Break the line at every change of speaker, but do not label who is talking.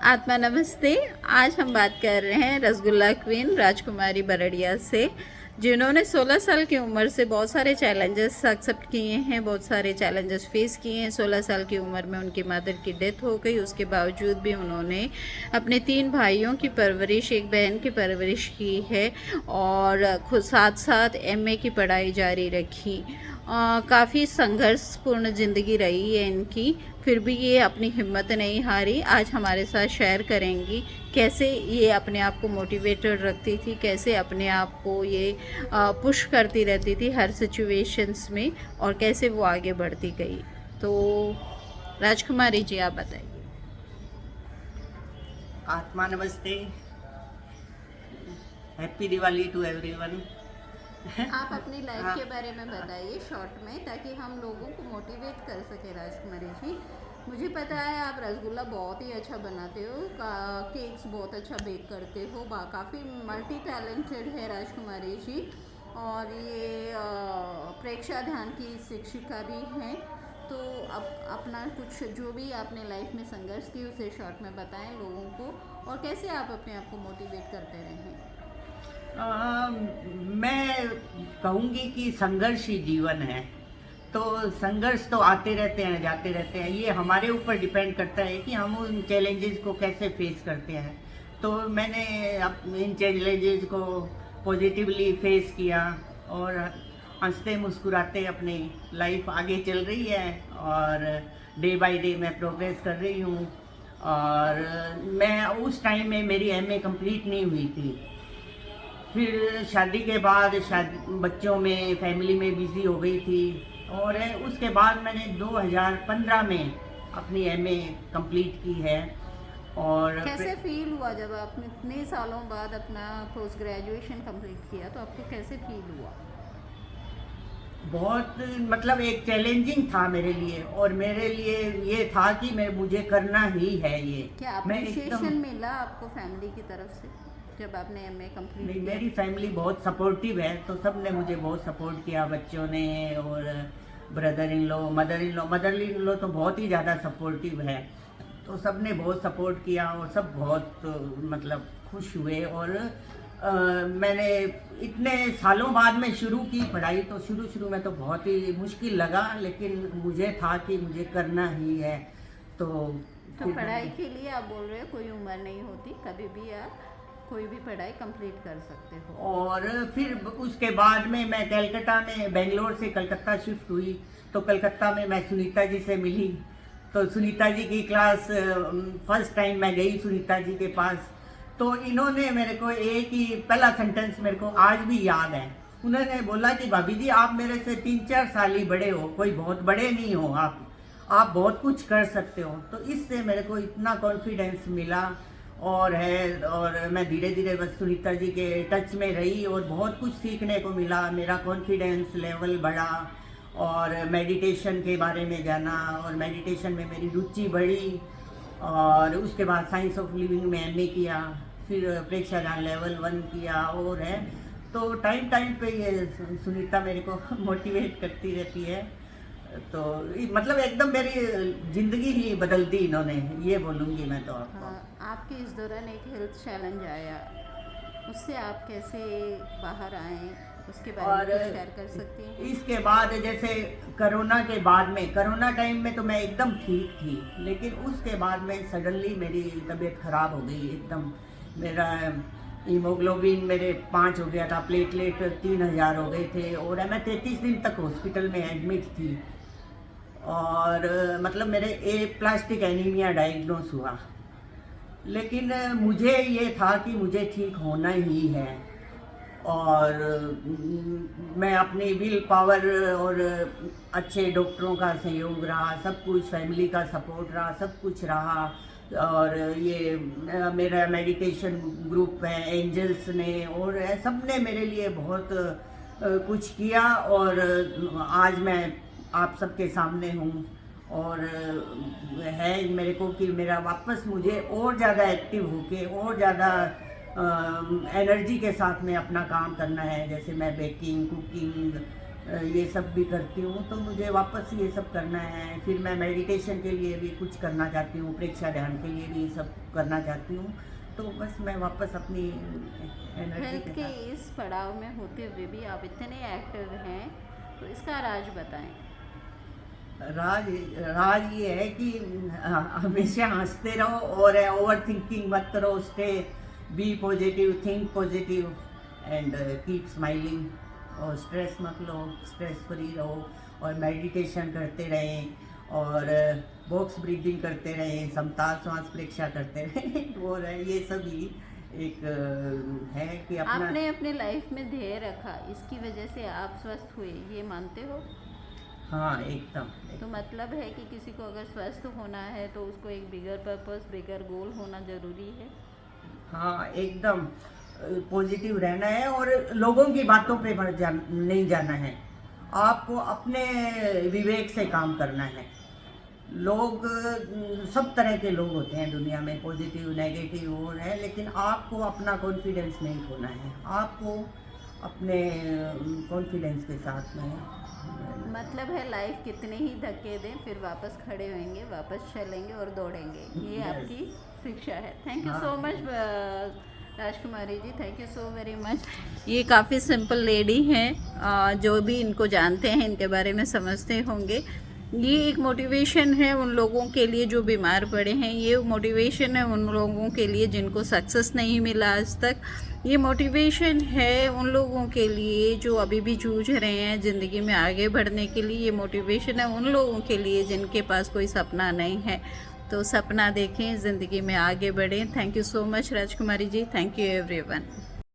आत्मा नमस्ते। आज हम बात कर रहे हैं रसगुल्ला क्वीन राजकुमारी बरड़िया से, जिन्होंने 16 साल की उम्र से बहुत सारे चैलेंजेस एक्सेप्ट किए हैं, बहुत सारे चैलेंजेस फेस किए हैं। 16 साल की उम्र में उनकी मदर की डेथ हो गई, उसके बावजूद भी उन्होंने अपने 3 भाइयों की परवरिश, एक बहन की परवरिश की है और खुद साथ साथ एमए की पढ़ाई जारी रखी। काफ़ी संघर्षपूर्ण ज़िंदगी रही है इनकी, फिर भी ये अपनी हिम्मत नहीं हारी। आज हमारे साथ शेयर करेंगी कैसे ये अपने आप को मोटिवेटेड रखती थी, कैसे अपने आप को ये पुश करती रहती थी हर सिचुएशंस में, और कैसे वो आगे बढ़ती गई। तो राजकुमारी जी, आप बताइए।
आत्मा नमस्ते। Happy Diwali to everyone.
आप अपनी लाइफ
हाँ,
के बारे में बताइए शॉर्ट में, ताकि हम लोगों को मोटिवेट कर सके। राजकुमारी जी, मुझे पता है आप रसगुल्ला बहुत ही अच्छा बनाते हो, केक्स बहुत अच्छा बेक करते हो, काफ़ी मल्टी टैलेंटेड है राजकुमारी जी। और ये प्रेक्षा ध्यान की शिक्षिका भी हैं। तो अब अपना कुछ जो भी आपने लाइफ में संघर्ष की उसे शॉर्ट में बताएं लोगों को, और कैसे आप अपने आप को मोटिवेट करते रहें।
मैं कहूँगी कि संघर्ष ही जीवन है। तो संघर्ष तो आते रहते हैं, जाते रहते हैं। ये हमारे ऊपर डिपेंड करता है कि हम उन चैलेंजेस को कैसे फेस करते हैं। तो मैंने इन चैलेंजेस को पॉजिटिवली फेस किया और हंसते मुस्कुराते अपनी लाइफ आगे चल रही है और डे बाय डे मैं प्रोग्रेस कर रही हूँ। और मैं उस टाइम में मेरी एमए कंप्लीट नहीं हुई थी। फिर शादी के बाद शादी बच्चों में फैमिली में बिजी हो गई थी और उसके बाद मैंने 2015 में अपनी एमए कंप्लीट की है। और
कैसे फील हुआ जब आपने इतने सालों बाद अपना पोस्ट ग्रेजुएशन कंप्लीट किया, तो आपको कैसे फील हुआ?
बहुत मतलब एक चैलेंजिंग था मेरे लिए, और मेरे लिए ये था कि मुझे करना ही है ये।
क्या
मैं एकदम
अप्रिशिएशन मिला आपको फैमिली की तरफ से जब आपने एमए कंप्लीट
नहीं,
किया?
मेरी फैमिली बहुत सपोर्टिव है, तो सब ने मुझे बहुत सपोर्ट किया, बच्चों ने और brother in law, mother in law तो बहुत ही ज़्यादा सपोर्टिव है। तो सब ने बहुत सपोर्ट किया और सब बहुत मतलब खुश हुए। और मैंने इतने सालों बाद में शुरू की पढ़ाई, तो शुरू में तो बहुत ही मुश्किल लगा, लेकिन मुझे था कि मुझे करना ही है। तो
तो
फिर
पढ़ाई के लिए आप बोल रहे हो कोई उम्र नहीं होती, कभी भी आप कोई भी पढ़ाई कंप्लीट कर सकते हो।
और फिर उसके बाद में मैं कलकत्ता में, बेंगलोर से कलकत्ता शिफ्ट हुई। तो कलकत्ता में मैं सुनीता जी से मिली। तो सुनीता जी की क्लास फर्स्ट टाइम मैं गई सुनीता जी के पास। तो इन्होंने मेरे को एक ही पहला सेंटेंस मेरे को आज भी याद है। उन्होंने बोला कि भाभी जी, आप मेरे से 3-4 साल ही बड़े हो, कोई बहुत बड़े नहीं हो आप बहुत कुछ कर सकते हो। तो इससे मेरे को इतना कॉन्फिडेंस मिला और मैं धीरे धीरे बस सुनीता जी के टच में रही और बहुत कुछ सीखने को मिला। मेरा कॉन्फिडेंस लेवल बढ़ा और मेडिटेशन के बारे में जाना, और मेडिटेशन में मेरी रुचि बढ़ी। और उसके बाद साइंस ऑफ लिविंग में एमए किया, फिर प्रेक्षागान लेवल 1 किया। और है तो टाइम टाइम पे ये सुनीता मेरे को मोटिवेट करती रहती है। तो मतलब एकदम मेरी जिंदगी ही बदल दी इन्होंने, ये बोलूँगी मैं तो आपको।
हाँ, आपके इस दौरान एक हेल्थ चैलेंज आया, उससे आप कैसे बाहर आए, उसके बारे में
और
कुछ शेयर कर सकती हैं?
इसके बाद जैसे कोरोना के बाद में, कोरोना टाइम में तो मैं एकदम ठीक थी, लेकिन उसके बाद में सडनली मेरी तबीयत खराब हो गई एकदम। मेरा हीमोग्लोबिन मेरे 5 हो गया था, प्लेटलेट 3000 हो गए थे, और मैं 33 दिन तक हॉस्पिटल में एडमिट थी। और मतलब मेरे ए प्लास्टिक एनीमिया डायग्नोस हुआ। लेकिन मुझे ये था कि मुझे ठीक होना ही है। और मैं अपनी विल पावर और अच्छे डॉक्टरों का सहयोग रहा, सब कुछ फैमिली का सपोर्ट रहा, सब कुछ रहा। और ये मेरा मेडिटेशन ग्रुप है एंजल्स ने, और सब ने मेरे लिए बहुत कुछ किया। और आज मैं आप सबके सामने हूँ। और है मेरे को कि मेरा वापस मुझे और ज़्यादा एक्टिव होके और ज़्यादा एनर्जी के साथ में अपना काम करना है। जैसे मैं बेकिंग, कुकिंग ये सब भी करती हूँ, तो मुझे वापस ये सब करना है। फिर मैं मेडिटेशन के लिए भी कुछ करना चाहती हूँ, प्रेक्षा ध्यान के लिए भी ये सब करना चाहती हूँ। तो बस मैं वापस अपनी एनर्जी
हेल्थ
के
के
साथ।
इस पड़ाव में होते हुए भी आप इतने एक्टिव हैं, तो इसका राज बताएं।
राज राज ये है कि हमेशा हंसते रहो और ओवर थिंकिंग मत करो। Stay be positive, think positive and keep smiling. और स्ट्रेस मत लो, स्ट्रेस फ्री रहो और मेडिटेशन करते रहें और बॉक्स ब्रीदिंग करते रहें, समताल श्वास प्रेक्षा करते रहें और ये सभी एक है कि अपना।
आपने अपने लाइफ में ध्येय रखा, इसकी वजह से आप स्वस्थ हुए, ये मानते हो?
हाँ एकदम।
तो मतलब है कि किसी को अगर स्वस्थ होना है तो उसको एक बिगर पर्पस, बिगर गोल होना ज़रूरी है।
हाँ एकदम पॉजिटिव रहना है और लोगों की बातों पे नहीं जाना है। आपको अपने विवेक से काम करना है। लोग सब तरह के लोग होते हैं दुनिया में, पॉजिटिव नेगेटिव और है, लेकिन आपको अपना कॉन्फिडेंस नहीं खोना है। आपको अपने कॉन्फिडेंस के साथ में
मतलब है लाइफ कितने ही धक्के दें फिर वापस खड़े होंगे, वापस चलेंगे और दौड़ेंगे, ये
Yes.
आपकी शिक्षा है। थैंक यू
हाँ।
So much Rajkumari ji, thank you so very much. ये काफ़ी सिंपल लेडी हैं, जो भी इनको जानते हैं इनके बारे में समझते होंगे। ये एक मोटिवेशन है उन लोगों के लिए जो बीमार पड़े हैं, ये मोटिवेशन है उन लोगों के लिए जिनको सक्सेस नहीं मिला आज तक, ये मोटिवेशन है उन लोगों के लिए जो अभी भी जूझ रहे हैं ज़िंदगी में आगे बढ़ने के लिए, ये मोटिवेशन है उन लोगों के लिए जिनके पास कोई सपना नहीं है। तो सपना देखें, ज़िंदगी में आगे बढ़ें। Thank you so much Rajkumari ji, thank you everyone.